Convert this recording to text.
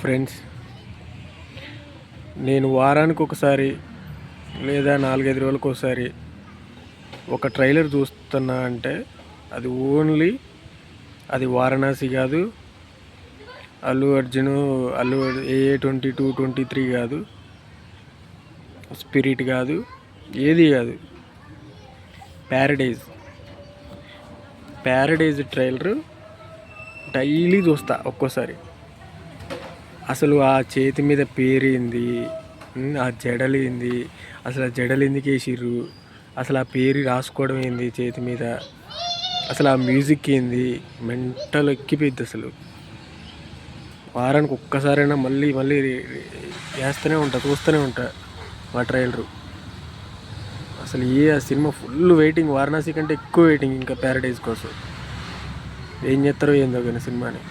Friends, నేను వారానికి ఒకసారి లేదా 4-5 రోజులకు ఒకసారి ఒక ట్రైలర్ చూస్తున్నా అంటే అది ఓన్లీ అది వారణాసి కాదు, అల్లు అర్జున్ AA22 23 కాదు, స్పిరిట్ కాదు, ఏది కాదు, ప్యారడైజ్ ట్రైలర్ డైలీ చూస్తా. ఒక్కోసారి అసలు ఆ చేతి మీద పేరేంది, ఆ జడలేంది, అసలు ఆ జడలు ఎందుకు వేసిర్రు, అసలు ఆ పేరు రాసుకోవడం ఏంది చేతి మీద, అసలు ఆ మ్యూజిక్ ఏంది, మెంటల్ ఎక్కిపోయింది. అసలు వారానికి ఒక్కసారైనా మళ్ళీ మళ్ళీ వేస్తూనే ఉంటా, చూస్తూనే ఉంటా ఆ ట్రైలరు. అసలు ఆ సినిమా ఫుల్ వెయిటింగ్, వారణాసి కంటే ఎక్కువ వెయిటింగ్ ఇంకా ప్యారడైజ్ కోసం. ఏం చేస్తారో ఏందో కానీ సినిమాని.